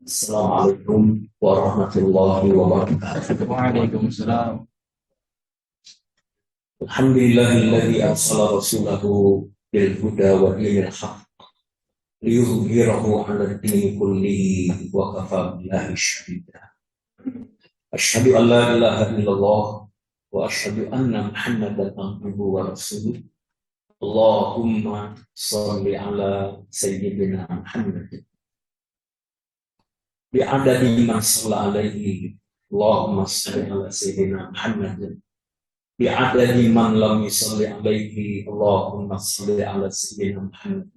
Assalamualaikum warahmatullahi wabarakatuh. Waalaikumsalam. Alhamdulillahilladzi arsala rasulahu bil huda wa dinil haqq liyudhhirahu 'ala ad-dini kullihi wa kafaa billahi shahida. Asyhadu an la ilaha illallah wa asyhadu anna Muhammadan abduhu wa rasuluh. Allahumma shalli 'ala sayyidina Muhammad bi'adadi man shalla alaihi. Allahumma shalli 'ala sayyidina Muhammad bi'adadi man lam yusalli alaihi. Allahumma salli ala sayyidina Muhammad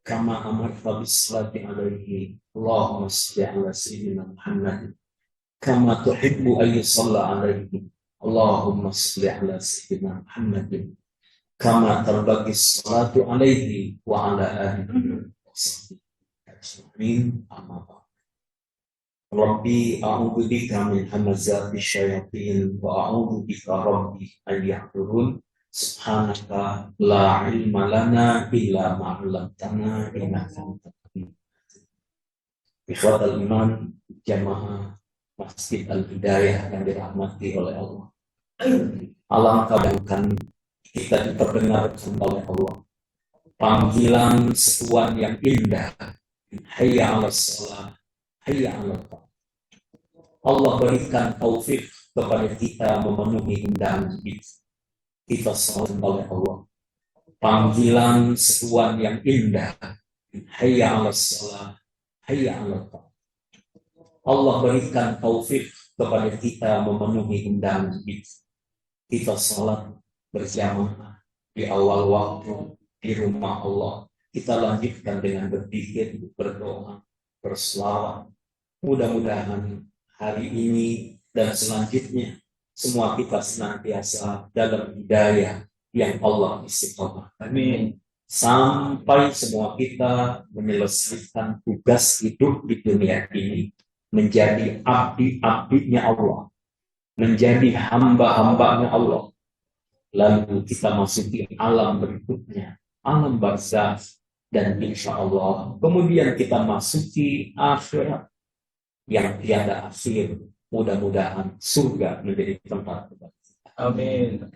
kama amarta bis-salati alaihi. Allahumma salli ala sayyidina Muhammad kama tuhibbu an yusalla alaihi. Allahumma salli ala sayyidina Muhammad kama tarbaqi salatu alaihi wa ala alihi wa sahbihi ajma'in. Amma ba'd. Rabbi a'udzu bika min hamazati syayatin wa a'udzu bika rabbi an yahdurun. Subhanaka la ilma lana illa ma 'allamtana innaka antal alim. Ikhwatal iman, jamaah Masjid Al-Hidayah yang dirahmati oleh Allah. Alangkah bahkan kita diperdengarkan oleh Allah panggilan seruan yang indah, hayya 'alas shalah, hayya 'alal falah. Allah berikan taufik kepada kita memenuhi undangan itu. Kita salat oleh Allah panggilan seruan yang indah, hayya 'alas shalah, hayya 'alal falah. Allah berikan taufik kepada kita memenuhi undangan itu. Kita salat berjamaah di awal waktu di rumah Allah. Kita lanjutkan dengan berzikir, berdoa, berselawat. Mudah-mudahan hari ini dan selanjutnya semua kita senantiasa dalam hidayah yang Allah istiqomah. Amin. Sampai semua kita menyelesaikan tugas hidup di dunia ini, menjadi abdi-abdinya Allah, menjadi hamba-hambanya Allah. Lalu kita masuki alam berikutnya, alam barzakh, dan insya Allah kemudian kita masuki akhirat yang tiada akhir. Mudah-mudahan surga menjadi tempat kita. Amin.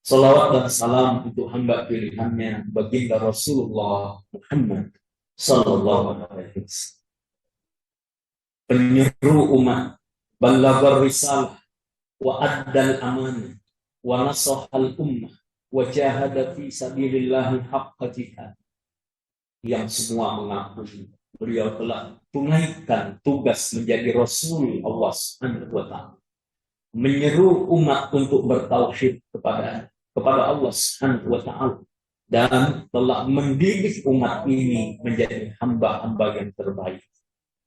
Salawat dan salam untuk hamba pilihannya baginda Rasulullah Muhammad sallallahu alaihi wasallam, penyeru umat, balaghar risalah wa addal amanah wa nasahal ummah wa jahada fi sabilillahi haqqa jihad, yang semua mengakui beliau telah tunaikan tugas menjadi Rasul Allah Subhanahu wa taala, menyeru umat untuk bertauhid kepada Allah Subhanahu wa taala, dan telah mendidik umat ini menjadi hamba-hamba yang terbaik.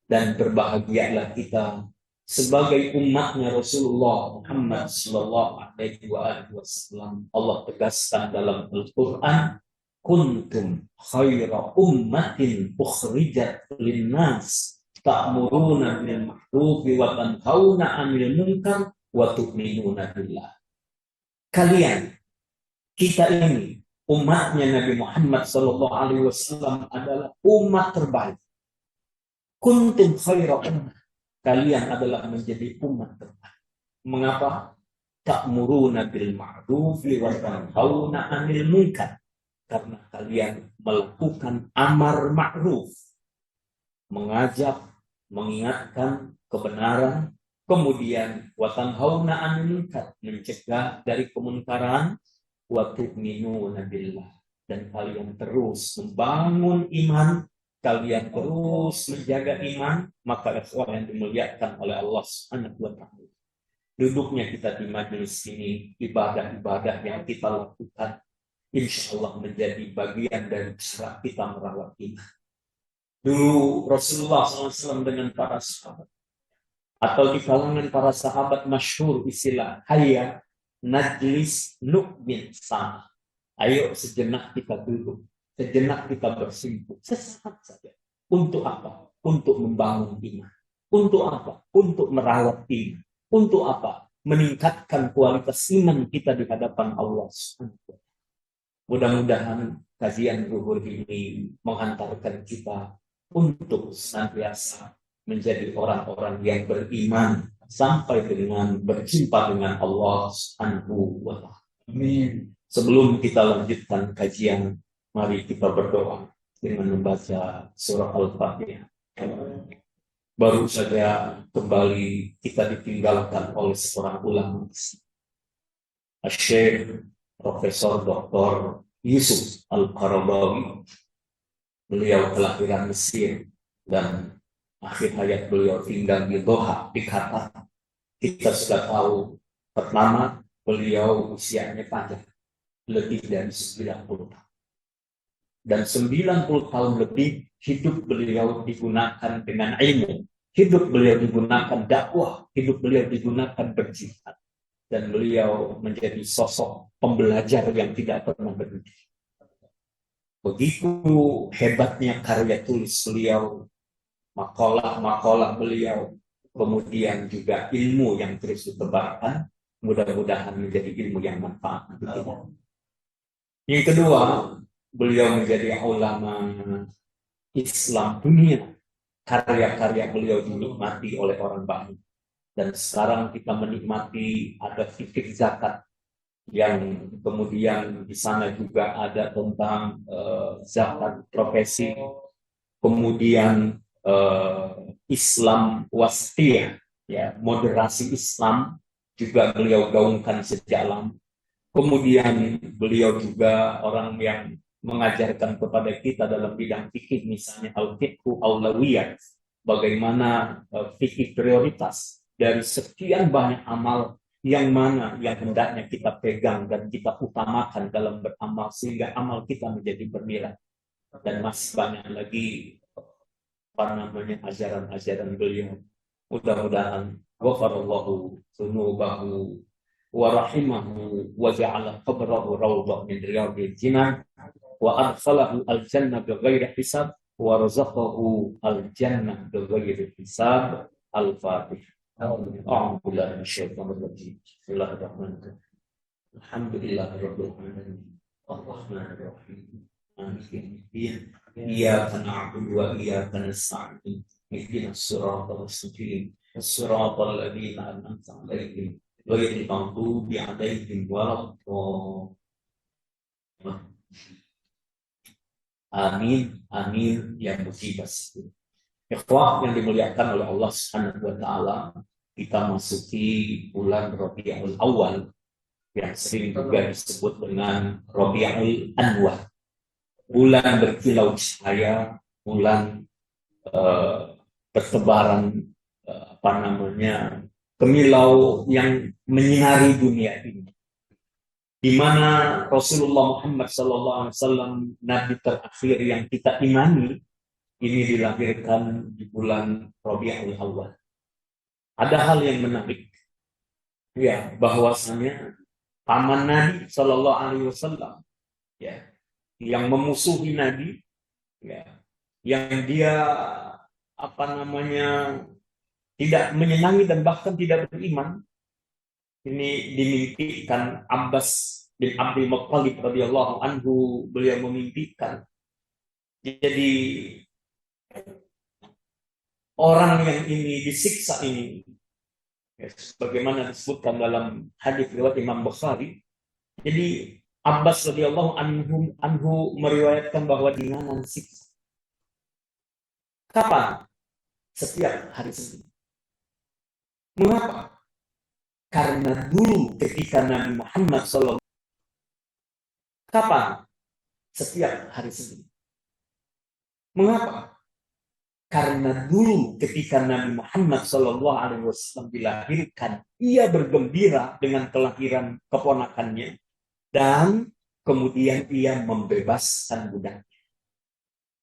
Dan berbahagialah kita sebagai umatnya Rasulullah Muhammad sallallahu alaihi wasallam. Allah tegaskan dalam Al-Qur'an, kuntum khaira ummatin ukhrijat linnas ta'muruna bil ma'ruf wa tanhauna 'anil munkar wa tu'minuna billah. Kalian, kita ini umatnya Nabi Muhammad sallallahu alaihi wasallam adalah umat terbaik. Kuntum khaira ummah, kalian adalah menjadi umat terbaik. Mengapa? Ta'muruna bil ma'ruf wa tanhauna 'anil munkar. Karena kalian melakukan amar ma'ruf, mengajak, mengingatkan kebenaran, kemudian wa tanhauna 'anil munkar, mencegah dari kemunkaran, wa tu'minuna billah, dan kalian terus membangun iman, kalian terus menjaga iman. Maka ikhwan yang dimuliakan oleh Allah Subhanahu wa taala, duduknya kita di majelis ini, ibadah-ibadah yang kita lakukan insya Allah menjadi bagian dari cara kita merawat iman. Dulu Rasulullah SAW dengan para sahabat, atau di kalangan para sahabat masyhur istilah hayya najlis nu'min sama. Ayo sejenak kita duduk, sejenak kita bersimpuh, sesaat saja. Untuk apa? Untuk membangun iman. Untuk apa? Untuk merawat iman. Untuk apa? Meningkatkan kualitas iman kita di hadapan Allah SWT. Mudah-mudahan kajian zuhur ini menghantarkan kita untuk senantiasa menjadi orang-orang yang beriman sampai dengan berjumpa dengan Allah Subhanahu wa Ta'ala. Amin. Sebelum kita lanjutkan kajian, mari kita berdoa dengan membaca surah Al-Fatihah. Baru saja kembali kita ditinggalkan oleh seorang ulama, Syekh Profesor Dr. Yusuf Al-Qaradawi. Beliau kelahiran Mesir dan akhir hayat beliau tinggal di Doha, di Qatar. Kita sudah tahu, pertama beliau usianya panjang, lebih dari 90 tahun. Dan 90 tahun lebih hidup beliau digunakan dengan ilmu, hidup beliau digunakan dakwah, hidup beliau digunakan berjihad. Dan beliau menjadi sosok pembelajar yang tidak pernah berhenti. Begitu hebatnya karya tulis beliau, makalah-makalah beliau, kemudian juga ilmu yang terus ditebarkan, mudah-mudahan menjadi ilmu yang manfaat. Yang kedua, beliau menjadi ulama Islam dunia. Karya-karya beliau dinikmati oleh orang banyak. Dan sekarang kita menikmati ada fikih zakat, yang kemudian di sana juga ada tentang zakat profesi, kemudian Islam wasfiyah, ya, moderasi Islam juga beliau gaungkan sejak lama. Kemudian beliau juga orang yang mengajarkan kepada kita dalam bidang fikih, misalnya al-fiqhu aulawiyah, bagaimana fikih prioritas dari sekian banyak amal, yang mana yang hendaknya kita pegang dan kita utamakan dalam beramal sehingga amal kita menjadi bernilai. Dan masih banyak lagi ajaran-ajaran beliau. Mudah-mudahan ghafarallahu dzunubahu wa rahimahu wa ja'ala qabrahu rawdah min riyadil jinan wa adkhalahu al-jannah bighairi hisab wa razaqahu al-jannah bighairi hisab. Al-Fatihah. أعوذ بالله من الشيطان الرجيم بسم الله الرحمن الرحيم الحمد لله رب العالمين الرحمن الرحيم مالك يوم الدين إياك نعبد وإياك نستعين اهدنا الصراط المستقيم الصراط الذين أنعمت عليهم غير المغضوب عليهم ولا الضالين. Amin, amin ya mujibas. Ikhwah yang dimuliakan oleh Allah Subhanahu wa Ta'ala, kita masuki bulan Rabiul Awal yang sering juga disebut dengan Rabiul Anwar, bulan berkilau cahaya, bulan bertebaran kemilau yang menyinari dunia ini, di mana Rasulullah Muhammad SAW, Nabi terakhir yang kita imani, ini dilahirkan di bulan Rabiul Awal. Ada hal yang menarik, ya, bahwasanya paman Nabi Shallallahu Alaihi Wasallam, ya, yang memusuhi Nabi, ya, yang dia tidak menyenangi dan bahkan tidak beriman, ini dimimpikan Abbas bin Abdul Muttalib radhiyallahu anhu, beliau memimpikan jadi orang yang ini disiksa ini, ya, sebagaimana disebutkan dalam hadis riwayat Imam Bukhari. Jadi Abbas radhiyallahu anhu meriwayatkan bahwa ringanan siksa. Kapan? Setiap hari Senin. Mengapa? Karena dulu ketika Nabi Muhammad SAW, kapan? Setiap hari Senin. Mengapa? Karena dulu ketika Nabi Muhammad SAW dilahirkan, ia bergembira dengan kelahiran keponakannya dan kemudian ia membebaskan budaknya.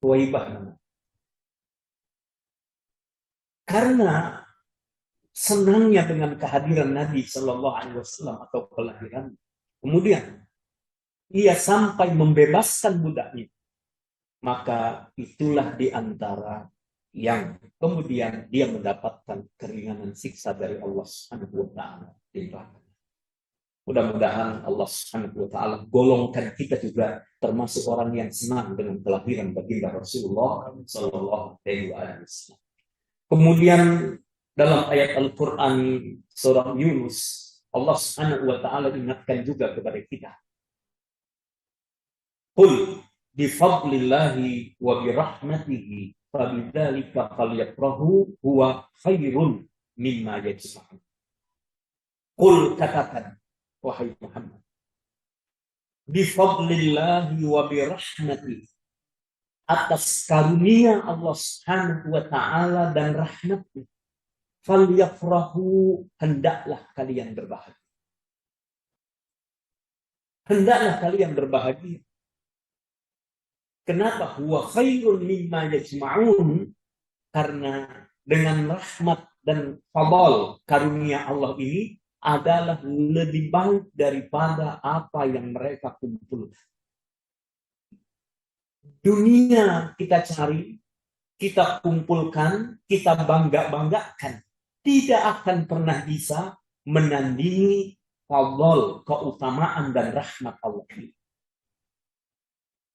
Tuwaibah. Karena senangnya dengan kehadiran Nabi SAW atau kelahiran, kemudian ia sampai membebaskan budaknya. Maka itulah di antara yang kemudian dia mendapatkan keringanan siksa dari Allah Subhanahu wa Ta'ala. Mudah-mudahan Allah Subhanahu wa Ta'ala golongkan kita juga termasuk orang yang senang dengan kelahiran baginda Rasulullah sallallahu alaihi wasallam. Kemudian dalam ayat Al-Quran surah Yunus, Allah Subhanahu wa Ta'ala ingatkan juga kepada kita. Qul bifadlillahi wa birahmatihi fabidzalika falyafrahu huwa khairun mimma yajma'un. Qul, katakan wahai Muhammad, bifadlillahi wa birahmatihi, atas karunia Allah Subhanahu wa Ta'ala dan rahmatnya, falyafrahu, hendaklah kalian berbahagia. Hendaklah kalian berbahagia. Kenapa? Huwa khairun mimma yajma'un, karena dengan rahmat dan fadl karunia Allah ini adalah lebih baik daripada apa yang mereka kumpulkan. Dunia kita cari, kita kumpulkan, kita bangga-banggakan, tidak akan pernah bisa menandingi fadl, keutamaan dan rahmat Allah ini.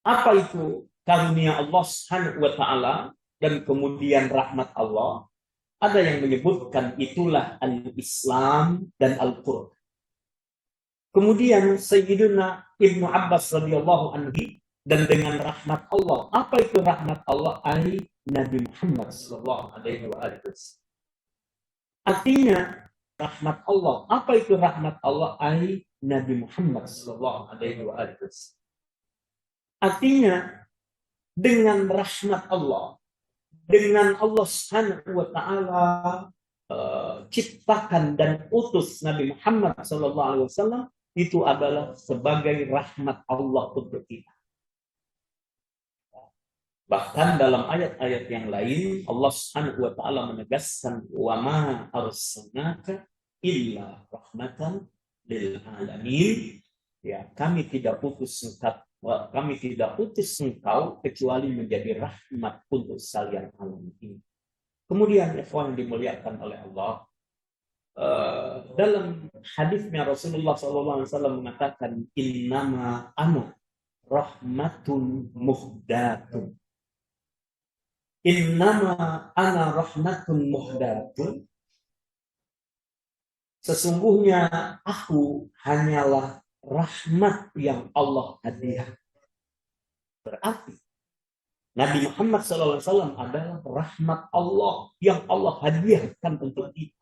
Apa itu karunia Allah Subhanahu wa Ta'ala dan kemudian rahmat Allah? Ada yang menyebutkan itulah al-Islam dan Al-Quran. Kemudian Sayyidina Ibnu Abbas radhiyallahu anhu, dan dengan rahmat Allah. Apa itu rahmat Allah? Ai Nabi Muhammad sallallahu alaihi wasallam. Artinya rahmat Allah. Apa itu rahmat Allah? Ai Nabi Muhammad sallallahu alaihi wasallam. Artinya dengan rahmat Allah, dengan Allah Subhanahu wa Ta'ala ciptakan dan utus Nabi Muhammad sallallahu alaihi wasallam, itu adalah sebagai rahmat Allah untuk kita. Bahkan dalam ayat-ayat yang lain Allah Subhanahu wa Ta'ala menegaskan, wa ma arsalnaka illa rahmatan lil alamin. Ya, kami tidak utus engkau kecuali menjadi rahmat untuk sekalian alam ini. Kemudian ikhwan dimuliakan oleh Allah, dalam hadisnya Rasulullah SAW mengatakan, innama ana rahmatun muhdatun. Innama ana rahmatun muhdatun. Sesungguhnya aku hanyalah rahmat yang Allah hadiah. Berarti Nabi Muhammad SAW adalah rahmat Allah yang Allah hadiahkan untuk kita.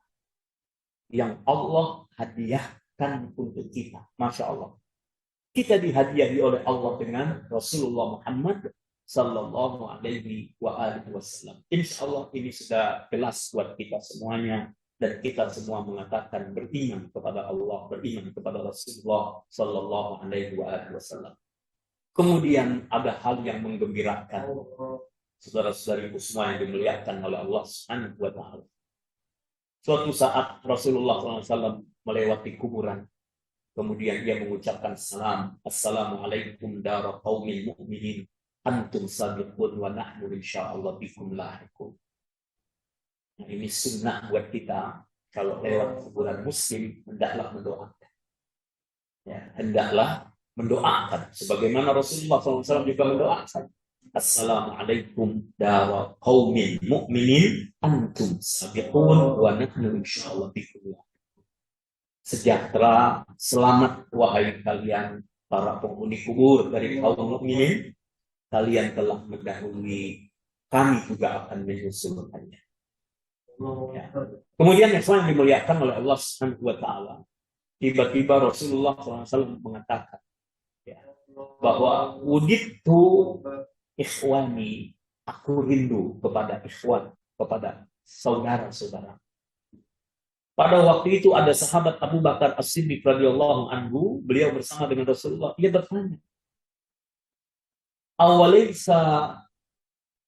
Yang Allah hadiahkan untuk kita. Masya Allah. Kita dihadiahi oleh Allah dengan Rasulullah Muhammad Sallallahu Alaihi Wasallam. Insya Allah ini sudah jelas buat kita semuanya. Dan kita semua mengatakan beriman kepada Allah, beriman kepada Rasulullah Sallallahu Alaihi Wasallam. Kemudian ada hal yang menggembirakan, saudara-saudariku semua yang dimuliakan oleh Allah Subhanahu wa Ta'ala. Suatu saat Rasulullah SAW melewati kuburan, kemudian dia mengucapkan salam, assalamualaikum dara qaumil mu'minin, antum sabiqun wa nahnu insyaallah bikum lahiqun. Nah, ini sunnah buat kita, kalau lewat kuburan muslim hendaklah mendoakan. Ya, hendaklah mendoakan sebagaimana Rasulullah SAW juga mendoakan. Assalamualaikum dara qaumil mu'minin antum sabiqun wa nahnu insyaallah bikum. Sejahtera, selamat wahai kalian para penghuni kubur dari kaum mukminin, kalian telah mendahului, kami juga akan menyusulkannya. Ya. Kemudian yang dimuliakan oleh Allah Subhanahu wa Ta'ala, tiba-tiba Rasulullah SAW mengatakan, ya, bahwa wuditu ikhwani, aku rindu kepada ikhwan, kepada saudara-saudara. Pada waktu itu ada sahabat Abu Bakar As-Siddiq radhiyallahu anhu, beliau bersama dengan Rasulullah. Dia bertanya,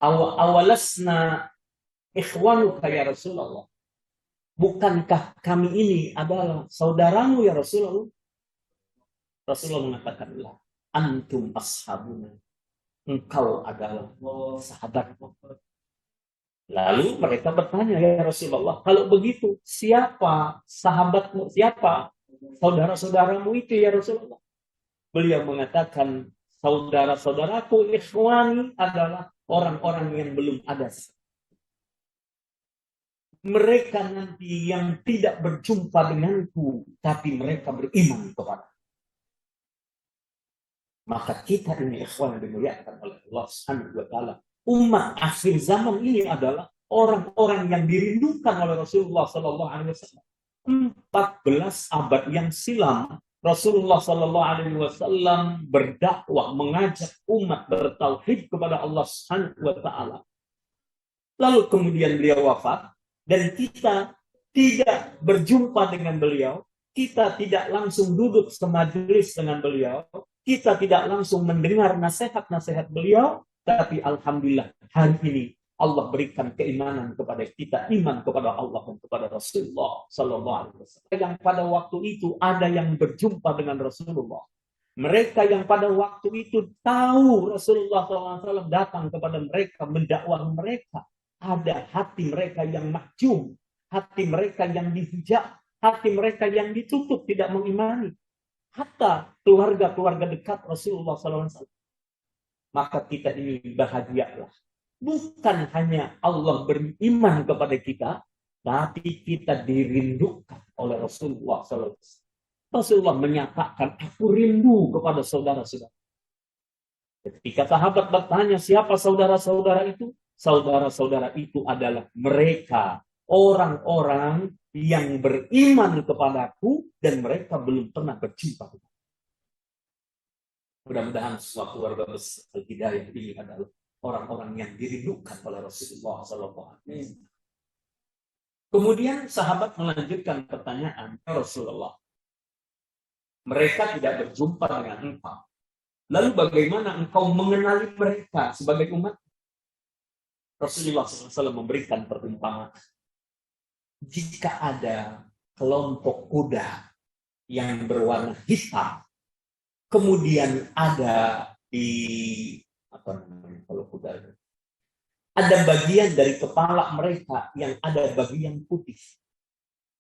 awalasna ikhwanuka ya Rasulullah, bukankah kami ini adalah saudaramu ya Rasulullah? Rasulullah mengatakan, antum ashabuna, engkau adalah sahabatmu. Lalu mereka bertanya, ya Rasulullah, kalau begitu siapa sahabatmu, siapa saudara-saudaramu itu ya Rasulullah? Beliau mengatakan, saudara-saudaraku ikhwani adalah orang-orang yang belum ada. mereka nanti yang tidak berjumpa denganku, tapi mereka beriman kepada. Maka kita ini ikhwan yang dimuliakan oleh Allah Subhanahu wa taala, umat akhir zaman ini adalah orang-orang yang dirindukan oleh Rasulullah sallallahu alaihi wasallam. 14 abad yang silam Rasulullah sallallahu alaihi wasallam berdakwah, mengajak umat bertauhid kepada Allah Subhanahu wa taala. Lalu kemudian beliau wafat dan kita tidak berjumpa dengan beliau, kita tidak langsung duduk semajelis dengan beliau, kita tidak langsung mendengar nasihat-nasihat beliau, tapi alhamdulillah hari ini Allah berikan keimanan kepada kita, iman kepada Allah dan kepada Rasulullah sallallahu alaihi wasallam. Yang pada waktu itu ada yang berjumpa dengan Rasulullah. Mereka yang pada waktu itu tahu Rasulullah SAW datang kepada mereka, mendakwah mereka. Ada hati mereka yang mahjub, hati mereka yang dihijab, hati mereka yang ditutup, tidak mengimani. Hatta keluarga-keluarga dekat Rasulullah SAW. Maka kita ini bahagialah. Bukan hanya Allah beriman kepada kita, tapi kita dirindukan oleh Rasulullah SAW. Rasulullah menyatakan, aku rindu kepada saudara-saudara. Ketika sahabat bertanya, siapa saudara-saudara itu? Saudara-saudara itu adalah mereka, orang-orang yang beriman kepadaku dan mereka belum pernah berjumpa. Mudah-mudahan semua keluarga besar Al-Hidayah ini adalah orang-orang yang dirindukan oleh Rasulullah SAW. Kemudian sahabat melanjutkan pertanyaan, Rasulullah, mereka tidak berjumpa dengan engkau. Lalu bagaimana engkau mengenali mereka sebagai umat? Rasulullah SAW memberikan perumpamaan. Jika ada kelompok kuda yang berwarna hitam, kemudian ada di kalau kuda ada bagian dari kepala mereka yang ada bagian putih.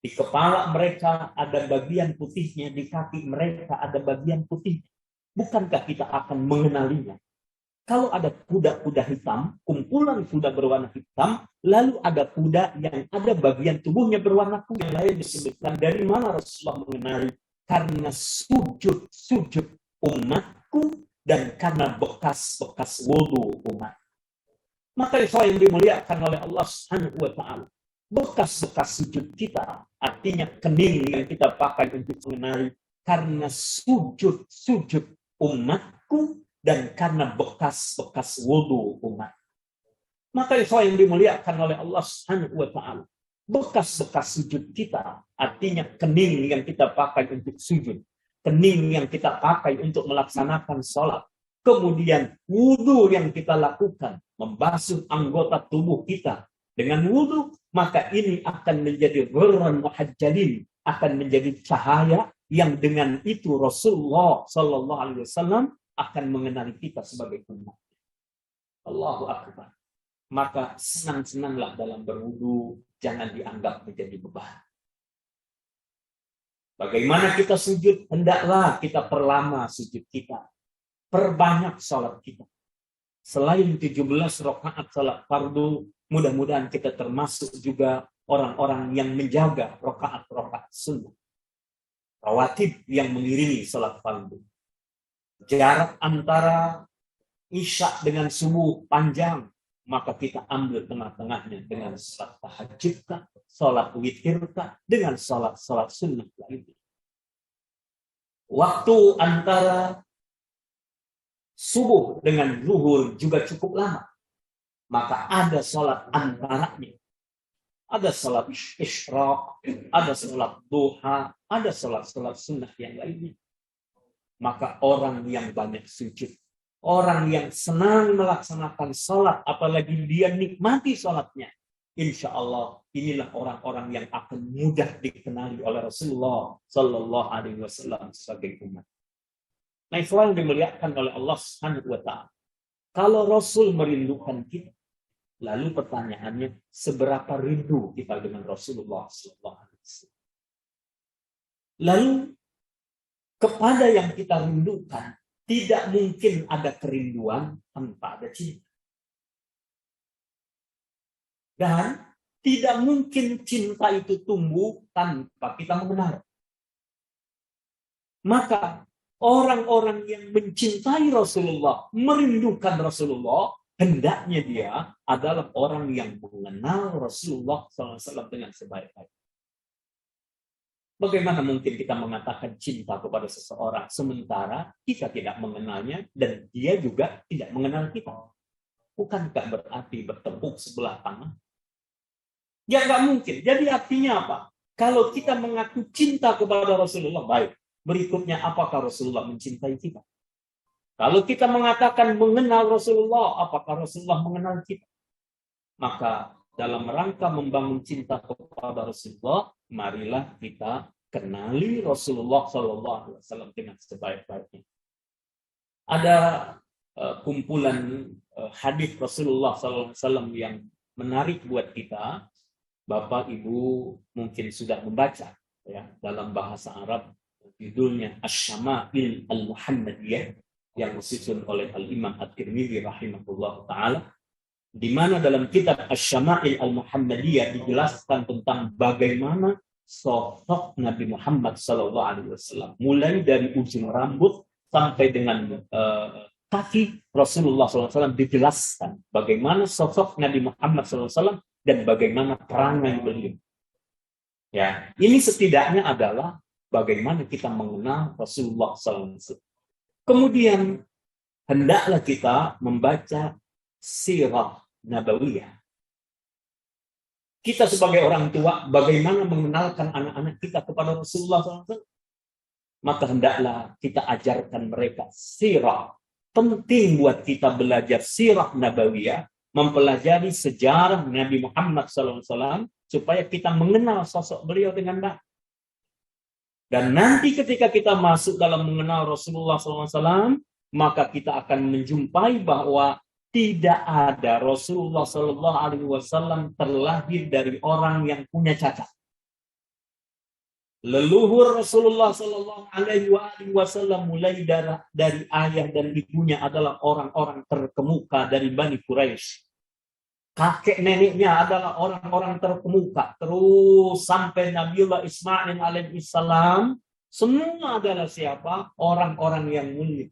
Di kepala mereka ada bagian putihnya, di kaki mereka ada bagian putih. Bukankah kita akan mengenalinya? Kalau ada kuda-kuda hitam, kumpulan kuda berwarna hitam, lalu ada kuda yang ada bagian tubuhnya berwarna putih, yang lain disebutkan dari mana Rasulullah mengenali? Karena sujud umatku dan karena bekas-bekas wudu umat. Maka yang dimuliakan oleh Allah Subhanahu wa taala, bekas-bekas sujud kita, artinya kening yang kita pakai untuk mengenali, karena sujud umatku dan karena bekas-bekas wudu umat. Maka yang dimuliakan oleh Allah Subhanahu wa taala, bekas-bekas sujud kita, artinya kening yang kita pakai untuk sujud, kening yang kita pakai untuk melaksanakan sholat, kemudian wudu yang kita lakukan, membasuh anggota tubuh kita dengan wudu, maka ini akan menjadi ghurran muhajjalin, akan menjadi cahaya yang dengan itu Rasulullah sallallahu alaihi wasallam akan mengenali kita sebagai umat. Allahu akbar. Maka senang-senanglah dalam berwudu, jangan dianggap menjadi beban. Bagaimana kita sujud? Hendaklah kita perlama sujud kita. Perbanyak salat kita. Selain 17 rakaat salat fardu, mudah-mudahan kita termasuk juga orang-orang yang menjaga rakaat-rakaat sunnah. Rawatib yang mengiringi salat fardu. Jarak antara isya dengan subuh panjang, maka kita ambil tengah-tengahnya dengan salat tahajud, salat witir, dengan salat sunnah lainnya. Waktu antara subuh dengan zuhur juga cukup lama, maka ada salat antaranya. Ada salat isyraq, ada salat duha, ada salat sunnah yang lainnya. Maka orang yang banyak sujud, orang yang senang melaksanakan salat, apalagi dia nikmati salatnya, insya Allah inilah orang-orang yang akan mudah dikenali oleh Rasulullah Sallallahu Alaihi Wasallam sebagai umat. Nah, itu yang dimuliakan oleh Allah Subhanahu Wa Taala. Kalau Rasul merindukan kita, lalu pertanyaannya, seberapa rindu kita dengan Rasulullah Sallallahu Alaihi Wasallam? Lalu kepada yang kita rindukan, tidak mungkin ada kerinduan tanpa ada cinta. Dan Tidak mungkin cinta itu tumbuh tanpa kita mengenal. Maka orang-orang yang mencintai Rasulullah, merindukan Rasulullah, hendaknya dia adalah orang yang mengenal Rasulullah SAW dengan sebaik-baik. Bagaimana mungkin kita mengatakan cinta kepada seseorang sementara kita tidak mengenalnya dan dia juga tidak mengenal kita? Bukankah berarti bertepuk sebelah tangan? Ya nggak mungkin. Jadi artinya apa? Kalau kita mengaku cinta kepada Rasulullah, baik. Berikutnya, apakah Rasulullah mencintai kita? Kalau kita mengatakan mengenal Rasulullah, apakah Rasulullah mengenal kita? Maka dalam rangka membangun cinta kepada Rasulullah, marilah kita kenali Rasulullah SAW dengan sebaik-baiknya. Ada kumpulan hadis Rasulullah SAW yang menarik buat kita. Bapak Ibu mungkin sudah membaca ya, dalam bahasa Arab judulnya Asy-Syama'il Al-Muhammadiyah yang disusun oleh Al-Imam At-Tirmidzi rahimahullah ta'ala, di mana dalam kitab Asy-Syama'il Al-Muhammadiyah dijelaskan tentang bagaimana sosok Nabi Muhammad SAW, mulai dari ujung rambut sampai dengan kaki Rasulullah SAW, dijelaskan bagaimana sosok Nabi Muhammad SAW dan bagaimana perangai beliau. Ya, ini setidaknya adalah bagaimana kita mengenal Rasulullah SAW. Kemudian hendaklah kita membaca sirah nabawiyah. Kita sebagai orang tua, bagaimana mengenalkan anak-anak kita kepada Rasulullah SAW? Maka hendaklah kita ajarkan mereka sirah. Penting buat kita belajar sirah nabawiyah, mempelajari sejarah Nabi Muhammad SAW, supaya kita mengenal sosok beliau dengan baik. Dan nanti ketika kita masuk dalam mengenal Rasulullah SAW, maka kita akan menjumpai bahwa tidak ada Rasulullah SAW terlahir dari orang yang punya cacat. Leluhur Rasulullah SAW mulai dari ayah dan ibunya adalah orang-orang terkemuka dari Bani Quraisy. Kakek neneknya adalah orang-orang terkemuka. Terus sampai Nabiullah Ismail alaihissalam, semua adalah siapa? Orang-orang yang mulia.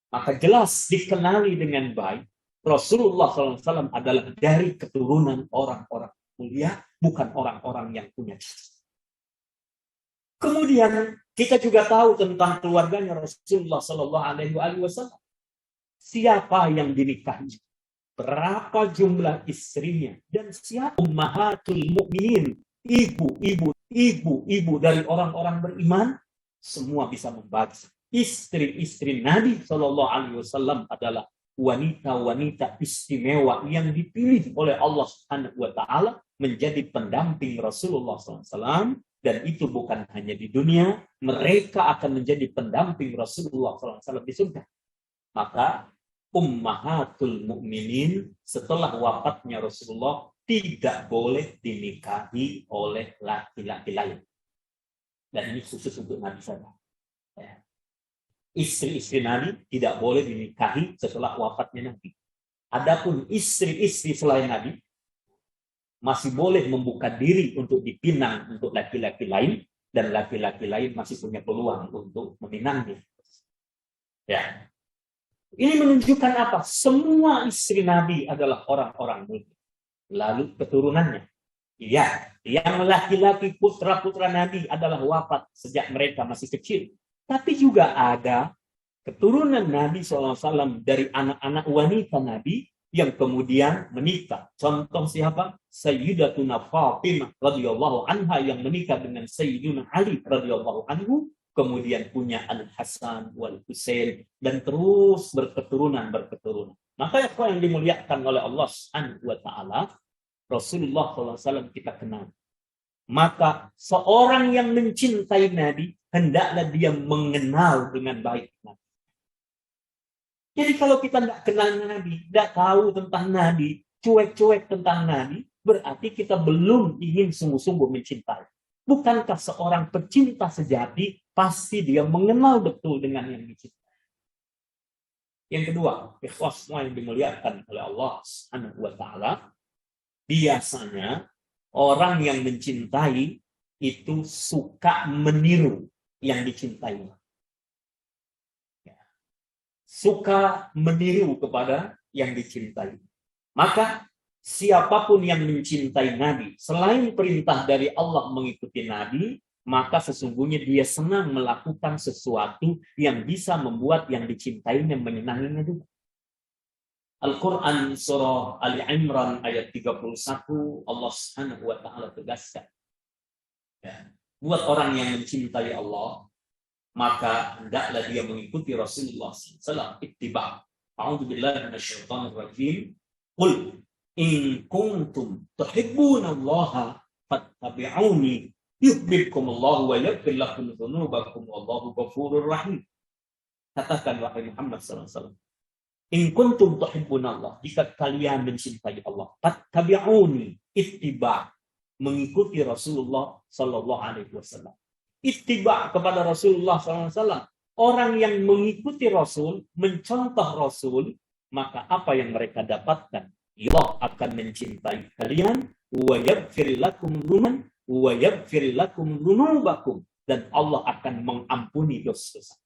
Maka jelas dikenali dengan baik, Rasulullah SAW adalah dari keturunan orang-orang mulia, bukan orang-orang yang punya cacat. Kemudian kita juga tahu tentang keluarganya Rasulullah SAW. Siapa yang dinikahi? Berapa jumlah istrinya, dan siapa ummahatul mukminin, ibu-ibu dari orang-orang beriman, semua bisa membaca. Istri-istri Nabi SAW adalah wanita-wanita istimewa yang dipilih oleh Allah Subhanahu wa Ta'ala menjadi pendamping Rasulullah SAW, dan itu bukan hanya di dunia, mereka akan menjadi pendamping Rasulullah SAW di surga. Maka ummahatul mukminin setelah wafatnya Rasulullah tidak boleh dinikahi oleh laki-laki lain. Dan ini khusus untuk Nabi saja. Istri-istri Nabi tidak boleh dinikahi setelah wafatnya Nabi. Adapun istri-istri selain Nabi masih boleh membuka diri untuk dipinang untuk laki-laki lain, dan laki-laki lain masih punya peluang untuk meminangnya. Ya. Ini menunjukkan apa? Semua istri Nabi adalah orang-orang mulia. Lalu keturunannya. Iya, yang laki-laki putra-putra Nabi adalah wafat sejak mereka masih kecil. Tapi juga ada keturunan Nabi SAW dari anak-anak wanita Nabi yang kemudian menikah. Contoh siapa? Sayyidatuna Fatimah radhiyallahu anha yang menikah dengan Sayyidina Ali radhiyallahu anhu. Kemudian punya Al-Hasan wal Husain, dan terus berketurunan. Maka yang dimuliakan oleh Allah Subhanahu wa Ta'ala, Rasulullah SAW kita kenal. Maka seorang yang mencintai Nabi, hendaklah dia mengenal dengan baik Nabi. Jadi kalau kita tidak kenal Nabi, tidak tahu tentang Nabi, cuek-cuek tentang Nabi, berarti kita belum ingin sungguh-sungguh mencintai. Bukankah seorang pecinta sejati pasti dia mengenal betul dengan yang dicintai? Yang kedua, ikhwas semua yang dimuliakan oleh Allah Subhanahu wa Ta'ala, biasanya Orang yang mencintai itu suka meniru yang dicintai. Suka meniru kepada yang dicintai. Maka siapapun yang mencintai Nabi, selain perintah dari Allah mengikuti Nabi, maka sesungguhnya dia senang melakukan sesuatu yang bisa membuat yang dicintainya menyenanginya juga. Al-Quran surah Ali Imran ayat 31 Allah Subhanahu wa taala tegaskan. Ya. Buat orang yang mencintai Allah, maka hendaklah dia mengikuti Rasulullah SAW. Ittiba. A'udzubillahi minasyaitonir rajim. Qul in kuntum tuhibbunallaha fattabi'uni yuhibbukumullahu wa yaghfir lakum dzunubakum wallahu ghafurur rahim. Katakan wahai Muhammad SAW. In kuntum tuhibbunallah, jika kalian mencintai Allah, fattabi'uni, ittiba, mengikuti Rasulullah sallallahu alaihi wasallam. Ittiba kepada Rasulullah sallallahu alaihi wasallam. Orang yang mengikuti Rasul, mencontoh Rasul, maka apa yang mereka dapatkan? Allah akan mencintai kalian, wa yaghfir lakum dzunubakum, dan Allah akan mengampuni dosa-dosa.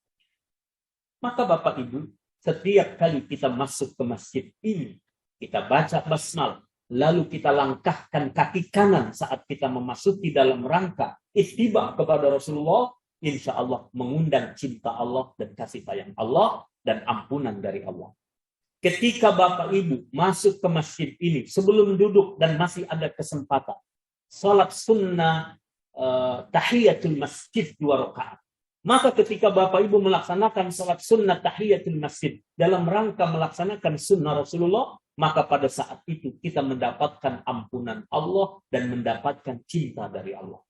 Maka Bapak Ibu, setiap kali kita masuk ke masjid ini, kita baca basmal, lalu kita langkahkan kaki kanan saat kita memasuki dalam rangka ittiba kepada Rasulullah, insya Allah mengundang cinta Allah dan kasih sayang Allah dan ampunan dari Allah. Ketika Bapak Ibu masuk ke masjid ini, sebelum duduk dan masih ada kesempatan, salat sunnah tahiyatul masjid 2 rakaat. Maka ketika Bapak Ibu melaksanakan salat sunnah tahiyatul masjid dalam rangka melaksanakan sunnah Rasulullah, maka pada saat itu kita mendapatkan ampunan Allah dan mendapatkan cinta dari Allah.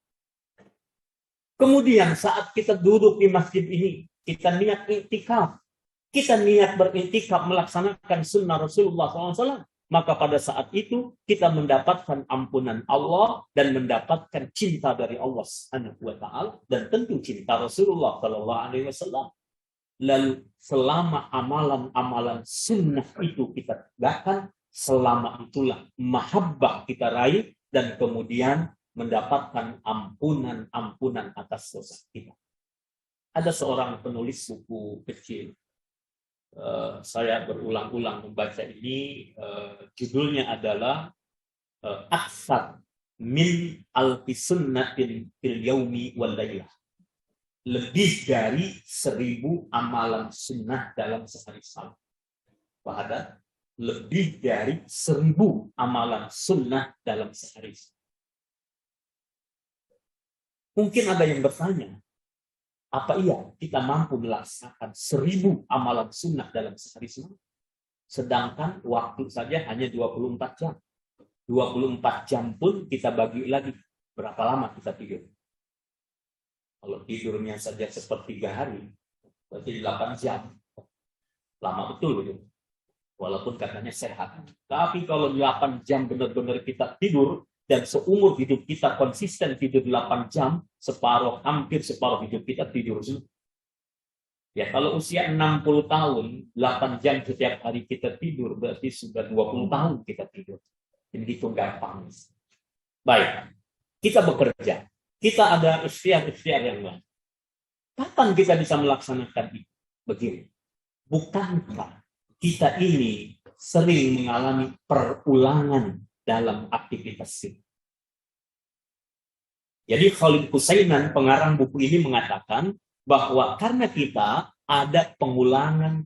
Kemudian saat kita duduk di masjid ini, kita niat iktikaf, kita niat beriktikaf melaksanakan sunnah Rasulullah SAW, maka pada saat itu kita mendapatkan ampunan Allah dan mendapatkan cinta dari Allah Subhanahu wa taala dan tentu cinta Rasulullah sallallahu alaihi wasallam. Lalu selama amalan-amalan sunnah itu kita tegakkan, selama itulah mahabbah kita raih dan kemudian mendapatkan ampunan atas dosa kita. Ada seorang penulis buku kecil, saya berulang-ulang membaca ini, judulnya adalah Aksar min alfi sunnatin fil yaumi wal lailah. Lebih dari 1000 amalan sunnah dalam sehari salat. Bahkan lebih dari 1000 amalan sunnah dalam sehari. Mungkin ada yang bertanya, apa iya kita mampu melaksanakan 1000 amalan sunnah dalam sehari semalam? Sedangkan waktu saja hanya 24 jam. 24 jam pun kita bagi lagi. Berapa lama kita tidur? Kalau tidurnya saja sepertiga hari, berarti 8 jam. Lama betul gitu. Walaupun katanya sehat. Tapi kalau 8 jam benar-benar kita tidur, dan seumur hidup kita konsisten tidur 8 jam, hampir separuh hidup kita tidur. Ya, kalau usia 60 tahun, 8 jam setiap hari kita tidur, berarti sudah 20 tahun kita tidur. Jadi itu gampang. Baik, kita bekerja. Kita ada ikhtiar yang lain. Kapan kita bisa melaksanakan itu? Begini, bukankah kita ini sering mengalami perulangan dalam aktivitas ini? Jadi Khalid Husainan, pengarang buku ini, mengatakan bahwa karena kita ada pengulangan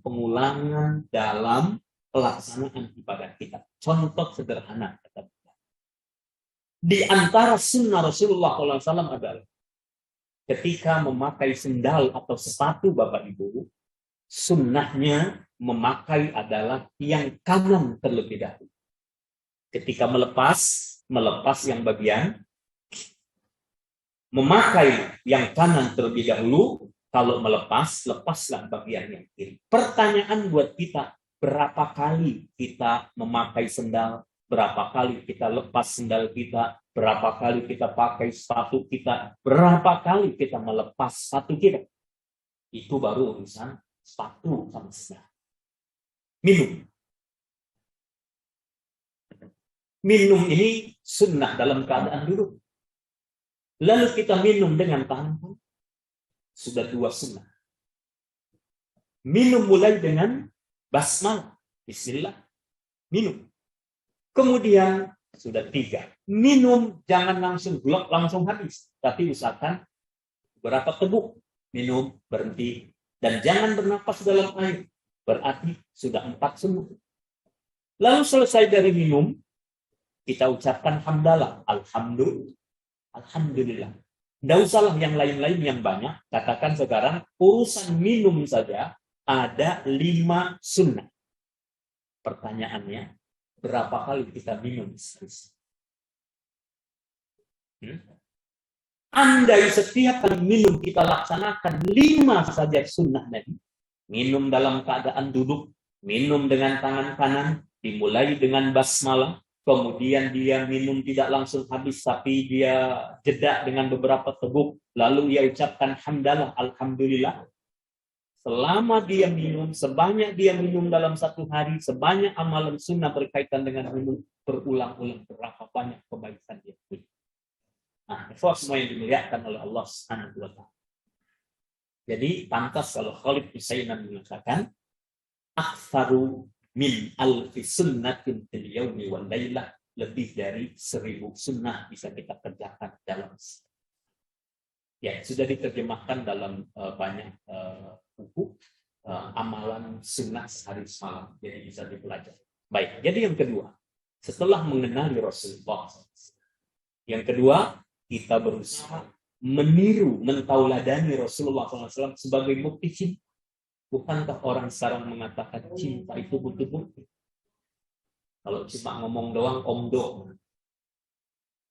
dalam pelaksanaan ibadah kita. Contoh sederhana, kata kita. Di antara sunnah Rasulullah SAW adalah ketika memakai sendal atau sepatu, Bapak Ibu, sunnahnya memakai adalah yang kanan terlebih dahulu. Ketika melepas yang bagian, memakai yang kanan terlebih dahulu. Kalau lepaslah bagian yang kiri. Pertanyaan buat kita, berapa kali kita memakai sendal, berapa kali kita lepas sendal kita, berapa kali kita pakai sepatu kita, berapa kali kita melepas sepatu kita. Itu baru urusan sepatu sama sendal. Minum. Minum ini sunnah dalam keadaan duduk. Lalu kita minum dengan tangan. Sudah 2 sunnah. Minum mulai dengan basmalah. Bismillah. Minum. Kemudian sudah 3. Minum jangan langsung glok, langsung habis. Tapi usahakan berapa teguk. Minum, berhenti. Dan jangan bernapas dalam air. Berarti sudah 4 sunnah. Lalu selesai dari minum, kita ucapkan hamdalah. Alhamdulillah. Tidak usahlah yang lain-lain yang banyak. Katakan sekarang, urusan minum saja ada 5 sunnah. Pertanyaannya, berapa kali kita minum? Andai setiap kali minum kita laksanakan 5 saja sunnah Nabi. Minum dalam keadaan duduk, minum dengan tangan kanan, dimulai dengan basmalah, kemudian dia minum tidak langsung habis, tapi dia jeda dengan beberapa teguk, lalu dia ucapkan hamdalah, alhamdulillah. Selama dia minum, sebanyak dia minum dalam 1 hari, sebanyak amalan sunnah berkaitan dengan minum, berulang-ulang, berapa banyak kebaikan dia punya. Nah, itu semua yang dimuliakan oleh Allah Subhanahu wa Ta'ala. Jadi pantas kalau Khalid Husainan mengatakan aktsaru min alfi sunnatin fil yaumi wal lailah, lebih dari 1000 sunnah bisa kita kerjakan dalam. Ya, sudah diterjemahkan dalam banyak buku amalan sunnah sehari semalam, jadi bisa dipelajari. Baik, jadi yang kedua, setelah mengenali Rasulullah, yang kedua kita berusaha meniru, mentauladani Rasulullah SAW sebagai bukti cinta. Bukankah orang sekarang mengatakan cinta itu butuh bukti? Kalau cuma ngomong doang, omdo.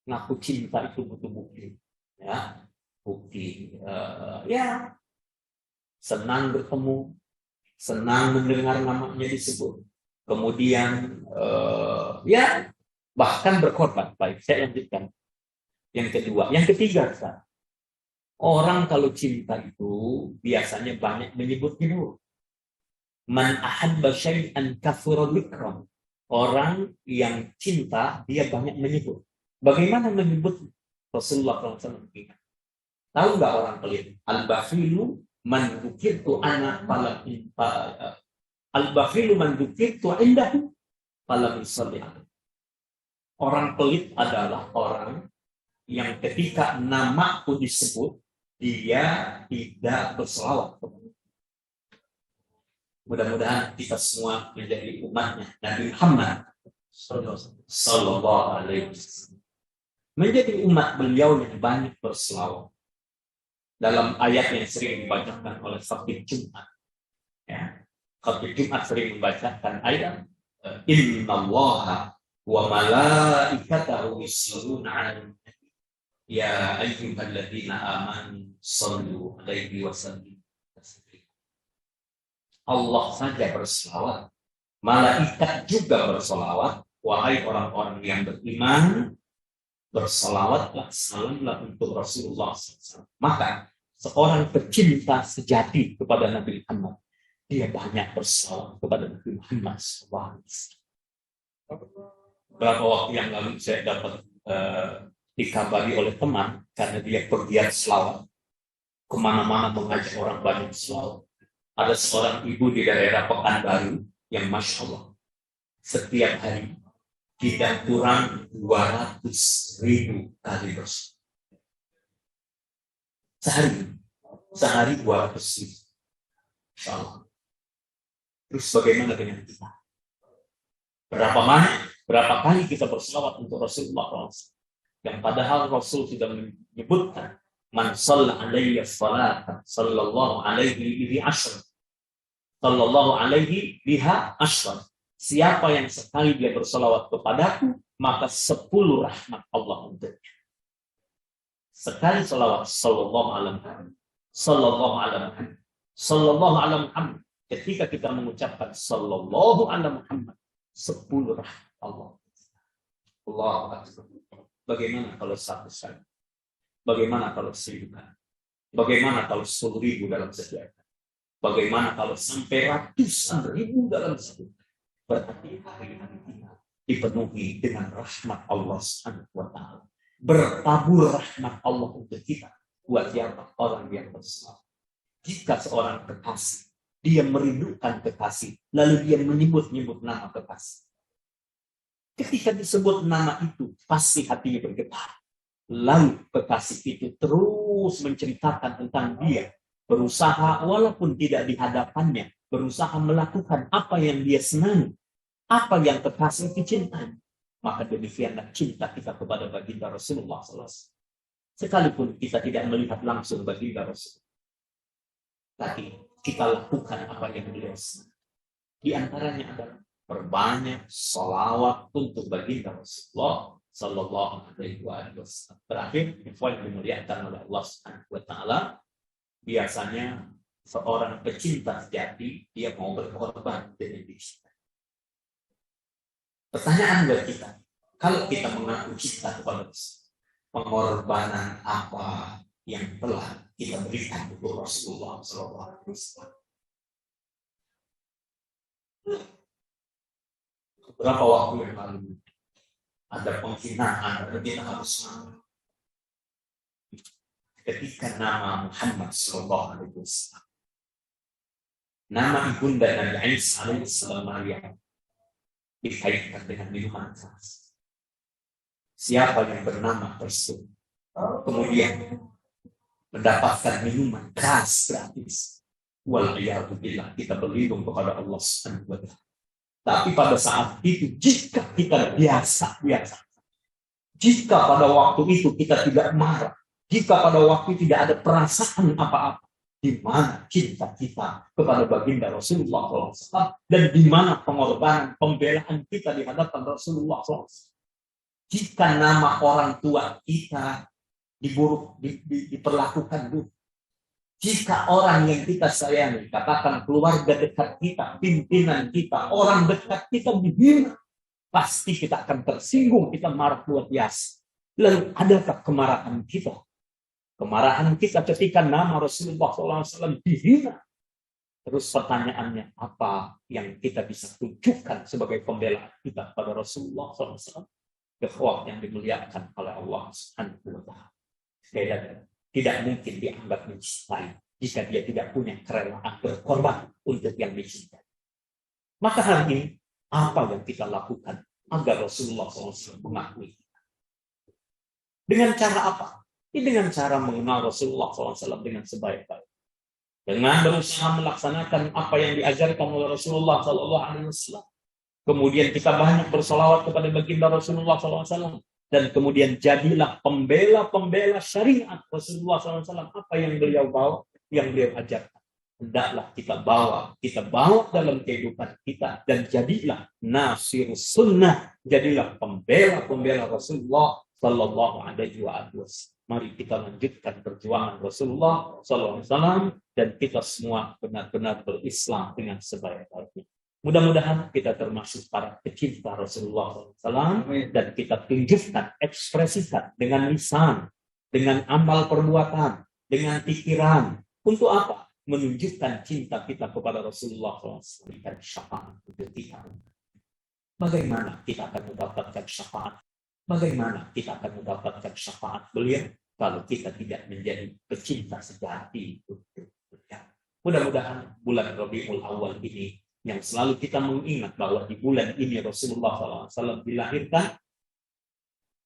Ngaku cinta itu butuh bukti. Ya, bukti. Ya, senang bertemu, senang mendengar namanya disebut. Kemudian, ya, bahkan berkorban. Baik, saya lanjutkan. Yang kedua, yang ketiga, orang kalau cinta itu biasanya banyak menyebut dulu. Man ahabba syai'an kathura dzikra. Orang yang cinta dia banyak menyebut. Bagaimana menyebut? Rasulullah SAW ingat. Tahu nggak orang pelit? Al-bakhilu man dzukirtu ana falam al-bakhilu man dzukirtu indahu falam yusalli. Orang pelit adalah orang yang ketika namaku disebut, dia tidak berselawat. Mudah-mudahan kita semua menjadi umatnya Nabi Muhammad Sallallahu Alaihi Wasallam. Menjadi umat beliau yang banyak berselawat. Dalam ayat yang sering dibacakan oleh khatib Jumat. Ya. Khatib Jumat sering membacakan ayat Innallaha wa malaikatahu yusholluna 'alan ya ayyuhalladzina amanu shallu 'alaihi wa sallimu taslima. Allah saja berselawat, malaikat juga berselawat. Wahai orang-orang yang beriman, berselawatlah, salamlah untuk Rasulullah SAW. Maka seorang pecinta sejati kepada Nabi Muhammad, dia banyak berselawat kepada Nabi Muhammad SAW. Beberapa waktu yang lalu saya dapat dikabari oleh teman, karena dia pergiat selawat kemana-mana mengajak orang banyak selawat. Ada seorang ibu di daerah Pekanbaru yang Masya Allah setiap hari tidak kurang 200.000 kali berselawat. Sehari 200.000. Insya Allah. Terus bagaimana dengan kita? Berapa kali kita berselawat untuk Rasulullah SAW? Yang padahal Rasul sudah menyebutkan man shalla alayya salatan sallallahu alaihi bihi asyr. Sallallahu alaihi biha asyr. Siapa yang sekali dia berselawat kepadaku, maka 10 rahmat Allah untuknya. Sekali selawat sallallahu alaihi wasallam. Sallallahu alaihi wasallam. Sallallahu alaihi wasallam. Ketika kita mengucapkan sallallahu alaihi Muhammad, 10 rahmat Allah. Allah Akbar. Bagaimana kalau 100? Bagaimana kalau 1000? Bagaimana kalau 10.000 dalam sejarah? Bagaimana kalau sampai ratusan ribu dalam sejarah? Berarti hari-hari kita dipenuhi dengan rahmat Allah Subhanahu wa taala. Bertabur rahmat Allah untuk kita buat siapa orang yang bersalah. Jika seorang kekasih dia merindukan kekasih, lalu dia menyebut-nyebut nama kekasih. Ketika disebut nama itu, pasti hatinya bergetar. Lalu kekasih itu terus menceritakan tentang dia, berusaha walaupun tidak di hadapannya, berusaha melakukan apa yang dia senangi, apa yang kekasih itu cintai. Maka demikianlah cinta kita kepada baginda Rasulullah SAW. Sekalipun kita tidak melihat langsung baginda Rasul, tapi kita lakukan apa yang beliau senangi. Di antaranya adalah perbanyak sholawat untuk baginda Rasulullah Sallallahu Alaihi Wasallam. Terakhir, yang dimuliakan oleh Allah Subhanahu Wa Taala, biasanya seorang pecinta sejati dia mau berkorban demi diri. Pertanyaan buat kita, kalau kita mengaku cinta kepada Rasul, pengorbanan apa yang telah kita berikan untuk Rasulullah Sallallahu Alaihi Wasallam? Beberapa waktu yang lalu ada penghinaan, kita harus menang. Ketika nama Muhammad Sallallahu Alaihi Wasallam, nama ibunda Nabi Isa alaihissalam Maryam dikaitkan dengan minuman keras. Siapa yang bernama tersebut kemudian mendapatkan minuman keras gratis, waliyahudillah, kita berlindung kepada Allah Subhanahu wa Ta'ala. Tapi pada saat itu, jika kita biasa, jika pada waktu itu kita tidak marah, jika pada waktu tidak ada perasaan apa-apa, di mana cinta kita kepada baginda Rasulullah SAW, dan di mana pengorbanan, pembelaan kita di hadapan Rasulullah SAW. Jika nama orang tua kita diperlakukan buruk, jika orang yang kita sayangi, katakan keluarga dekat kita, pimpinan kita, orang dekat kita dihina, pasti kita akan tersinggung, kita marah luar biasa. Lalu adakah kemarahan kita? Kemarahan kita ketika nama Rasulullah SAW dihina. Terus pertanyaannya, apa yang kita bisa tunjukkan sebagai pembelaan kita pada Rasulullah SAW? Ikhwah yang dimuliakan oleh Allah Subhanahu wa Ta'ala. Tidak mungkin dianggap mencintai jika dia tidak punya kerelaan berkorban untuk yang dicintai. Maka hari ini, apa yang kita lakukan agar Rasulullah SAW mengakui kita? Dengan cara apa? Dengan cara mengenal Rasulullah SAW dengan sebaik-baik. Dengan berusaha melaksanakan apa yang diajarkan oleh Rasulullah SAW. Kemudian kita banyak bersolawat kepada baginda Rasulullah SAW. Dan kemudian jadilah pembela-pembela syariat Rasulullah SAW. Apa yang beliau bawa, yang beliau ajarkan. Hendaklah kita bawa dalam kehidupan kita. Dan jadilah nasir sunnah. Jadilah pembela-pembela Rasulullah Sallallahu Alaihi Wasallam. Mari kita lanjutkan perjuangan Rasulullah SAW dan kita semua benar-benar berislam dengan sebaik-baiknya. Mudah-mudahan kita termasuk para pecinta Rasulullah SAW dan kita tunjukkan, ekspresikan dengan lisan, dengan amal perbuatan, dengan pikiran. Untuk apa? Menunjukkan cinta kita kepada Rasulullah SAW dan syafaat untuk kita. Bagaimana kita akan mendapatkan syafaat? Bagaimana kita akan mendapatkan syafaat beliau kalau kita tidak menjadi pecinta sejati untuk beliau? Mudah-mudahan bulan Rabiul Awal ini yang selalu kita mengingat bahwa di bulan ini Rasulullah SAW dilahirkan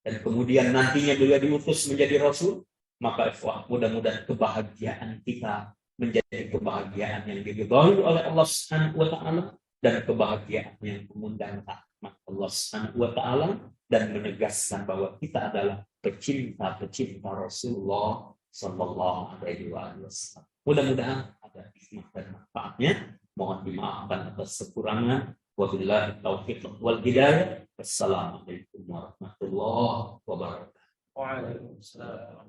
dan kemudian nantinya beliau diutus menjadi Rasul, maka mudah-mudahan kebahagiaan kita menjadi kebahagiaan yang diridhoi oleh Allah Subhanahu wa Ta'ala dan kebahagiaan yang mengundang rahmat Allah Subhanahu wa Ta'ala dan menegaskan bahwa kita adalah pecinta-pecinta Rasulullah Sallallahu Alaihi Wasallam. Mudah-mudahan ada hikmah dan manfaatnya. Mohon dimaafkan atas kekurangan. Wabillahi taufiq wal hidayah. Wassalamualaikum warahmatullahi wabarakatuh. Waalaikumsalam.